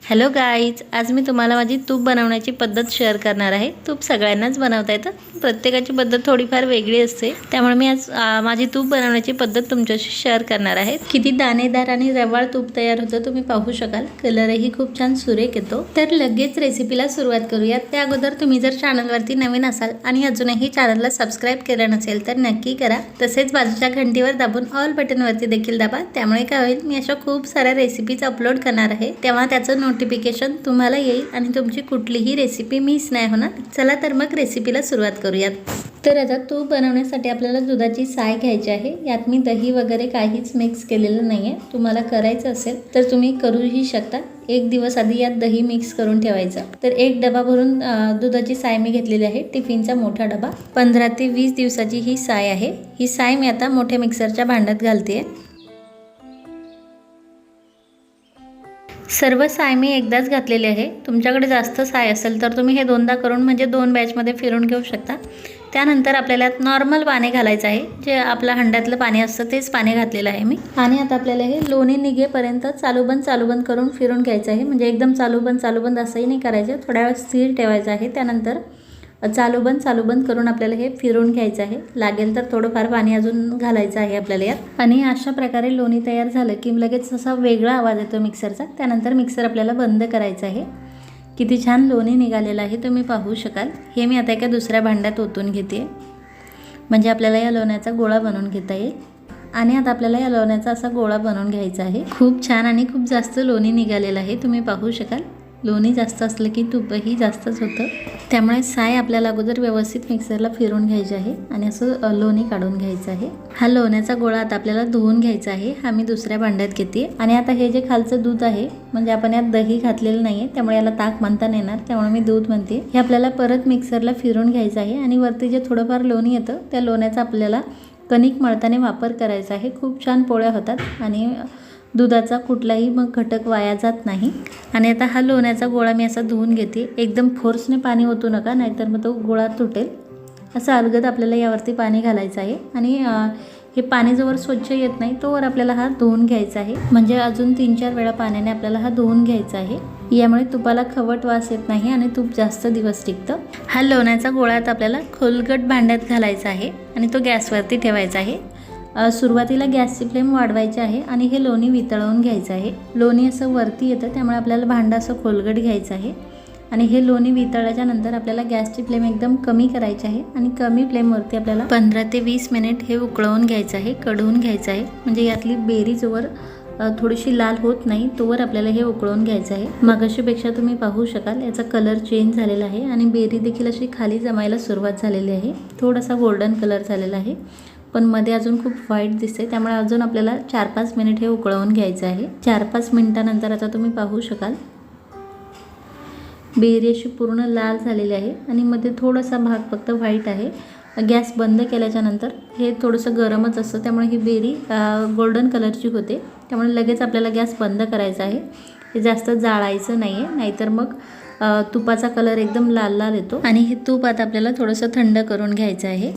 Hello guys, आज मी तुम्हाला माझी तूप बनवण्याची पद्धत शेअर करणार आहे। तूप सगळ्यांनाच बनवता येतं, प्रत्येकाची पद्धत थोडीफार वेगळी असते। त्यामुळे मी आज माझी तूप बनवण्याची पद्धत तुमच्याशी शेअर करणार आहे। किती दाणेदार आणि रवाळ तूप तयार होतं तुम्ही पाहू शकाल। कलरही खूप छान सुरेख येतो। तर लगेच रेसिपीला सुरुवात करूया। त्या अगोदर तुम्ही जर चॅनलवरती नवीन असाल आणि अजूनही चॅनलला सबस्क्राइब केलं नसेल तर नक्की करा। तसेच बाजूच्या घंटीवर दाबून ऑल बटनवरती देखील दाबा। त्यामुळे काय होईल, मी अशा खूप साऱ्या रेसिपीज अपलोड करणार आहे, तेव्हा त्याचं नोटिफिकेशन तुम्हाला येईल आणि तुमची कुठलीही रेसिपी मिस नाही होणार। चला तर मग रेसिपीला सुरुवात करूयात। तर आता तूप बनवण्यासाठी आपल्याला दुधाची साय घ्यायची आहे। यात मी दही वगैरे काहीच मिक्स केलेलं नाही आहे। तुम्हाला करायचं असेल तर तुम्ही करूही शकता। एक दिवस आधी यात दही मिक्स करून ठेवायचं। तर एक डबा भरून दुधाची साय मी घेतलेली आहे, टिफिनचा मोठा डबा। 15 ते 20 दिवसाची ही साय आहे। ही साय मी आता मोठ्या मिक्सरच्या भांड्यात घालते। सर्व साय मी एकदाच घातलेली आहे। तुमच्याकडे जास्त साय असेल तर तुम्ही हे दोनदा करून म्हणजे 2 बॅचमध्ये फिरून घेऊ शकता। त्यानंतर आपल्याला नॉर्मल पाणी घालायचं आहे, जे आपल्या हंड्यातलं पाणी असतं तेच पाणी घातलेलं आहे मी। आणि आता आपल्याला हे लोणी निघेपर्यंत चालू बंद करून फिरून घ्यायचं आहे। म्हणजे एकदम चालू बंद असंही नाही करायचं, थोड्या वेळ स्थिर ठेवायचं आहे। त्यानंतर चालू बंद करून आपल्याला हे फिरून घ्यायचं आहे। लागेल तर थोडंफार पाणी अजून घालायचं आहे आपल्याला यात। आणि अशा प्रकारे लोणी तयार झालं की लगेच असा वेगळा आवाज येतो मिक्सरचा। त्यानंतर मिक्सर आपल्याला बंद करायचं आहे। किती छान लोणी निघालेलं आहे तुम्ही पाहू शकाल। हे मी आता एका दुसऱ्या भांड्यात ओतून घेते, म्हणजे आपल्याला या लोण्याचा गोळा बनवून घेता येईल। आणि आता आपल्याला या लोण्याचा असा गोळा बनवून घ्यायचा आहे। खूप छान आणि खूप जास्त लोणी निघालेलं आहे तुम्ही पाहू शकाल। लोणी जास्त असलं की तूपही जास्तच होतं। त्यामुळे साय आपल्याला अगोदर व्यवस्थित मिक्सरला फिरून घ्यायची आहे आणि असं लोणी काढून घ्यायचं आहे। हा लोण्याचा गोळा आता आपल्याला धुवून घ्यायचा आहे। हा मी दुसऱ्या भांड्यात घेते। आणि आता हे जे खालचं दूध आहे, म्हणजे आपण यात दही घातलेलं नाही आहे, त्यामुळे याला ताक म्हणता नाही येणार, त्यामुळे मी दूध म्हणते। हे आपल्याला परत मिक्सरला फिरून घ्यायचं आहे। आणि वरती जे थोडंफार लोणी येतं त्या लोण्याचा आपल्याला कणिक मळताना वापर करायचा आहे। खूप छान पोळ्या होतात आणि दुधाचा कुठलाही मग घटक वाया जात नाही। आणि आता हा लोण्याचा गोळा मी असा धुवून घेते। एकदम फोर्सने पाणी ओतू नका, नाहीतर मग तो गोळा तुटेल। असं अलगद आपल्याला यावरती पाणी घालायचं आहे। आणि हे पाणी जोवर स्वच्छ येत नाही तोवर आपल्याला हा धुवून घ्यायचा आहे। म्हणजे अजून 3-4 वेळा पाण्याने आपल्याला हा धुवून घ्यायचा आहे। यामुळे तुपाला खवट वास येत नाही आणि तूप जास्त दिवस टिकतं। हा लोण्याचा गोळा आता आपल्याला खोलगट भांड्यात घालायचा आहे आणि तो गॅसवरती ठेवायचा आहे। सुरुवातीला गॅसची फ्लेम वाढवायची आहे आणि हे लोणी वितळवून घ्यायचं आहे। लोणी असं वरती येतं, त्यामुळे आपल्याला भांडं असं खोलगट घ्यायचं आहे। आणि हे लोणी वितळल्याच्या नंतर आपल्याला गॅसची फ्लेम एकदम कमी करायची आहे आणि कमी फ्लेमवरती आपल्याला 15 ते 20 मिनिट हे उकळवून घ्यायचं आहे, कढवून घ्यायचं आहे। म्हणजे यातली बेरी जोवर थोडीशी लाल होत नाही तोवर आपल्याला हे उकळवून घ्यायचं आहे। मगाशीपेक्षा तुम्ही पाहू शकाल याचा कलर चेंज झालेला आहे आणि बेरी देखील अशी खाली जमायला सुरुवात झालेली आहे। थोडासा गोल्डन कलर झालेला आहे, पण मध्ये अजून खूप व्हाईट दिसते, त्यामुळे अजून आपल्याला 4-5 मिनिट हे उकळवून घ्यायचं आहे। 4-5 मिनिटानंतर आता तुम्ही पाहू शकाल बेरी अशी पूर्ण लाल झालेली आहे आणि मध्ये थोडासा भाग फक्त व्हाईट आहे। गॅस बंद केल्याच्या नंतर हे थोडंसं गरमच असतं, त्यामुळे ही बेरी गोल्डन कलरची होते। त्यामुळे लगेच आपल्याला गॅस बंद करायचा आहे। हे जास्त जाळायचं नाही आहे, नाहीतर मग तुपाचा कलर एकदम लाल लाल येतो। आणि हे तूप आता आपल्याला थोडंसं थंड करून घ्यायचं आहे।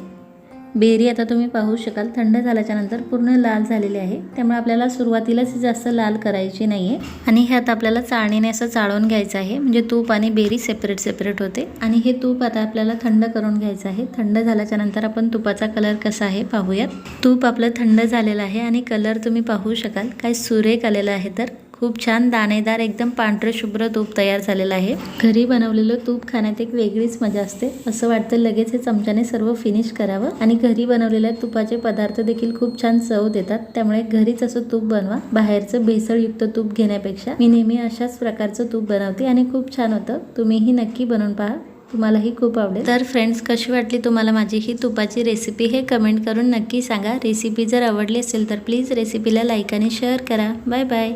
बेरी आता तुम्ही पाहू शकाल थंड झाल्याच्या नंतर पूर्ण लाल झालेली आहे, त्यामुळे आपल्याला सुरुवातीलाच जास्त लाल करायची नाही आहे। आणि हे आता आपल्याला चाळणीने असं चाळून घ्यायचं आहे, म्हणजे तूप आणि बेरी सेपरेट होते। आणि हे तूप आता आपल्याला थंड करून घ्यायचं आहे। थंड झाल्याच्या नंतर आपण तुपाचा कलर कसा आहे पाहूयात। तूप आपलं थंड झालेलं आहे आणि कलर तुम्ही पाहू शकाल काय सुरेख आलेला आहे। तर खूप छान दाणेदार एकदम पांढरे शुभ्र तूप तयार झालेलं आहे। घरी बनवलेलं तूप खाण्यात एक वेगळीच मजा असते। असं वाटतं लगेच हे चमच्याने सर्व फिनिश करावं। आणि घरी बनवलेल्या तुपाचे पदार्थ देखील खूप छान चव देतात, त्यामुळे घरीच असं तूप बनवा। बाहेरचं भेसळयुक्त तूप घेण्यापेक्षा मी नेहमी अशाच प्रकारचं तूप बनवते आणि खूप छान होतं। तुम्हीही नक्की बनवून पहा, तुम्हालाही खूप आवडेल। तर फ्रेंड्स, कशी वाटली तुम्हाला माझी ही तुपाची रेसिपी हे कमेंट करून नक्की सांगा। रेसिपी जर आवडली असेल तर प्लीज रेसिपीला लाईक आणि शेअर करा। Bye bye.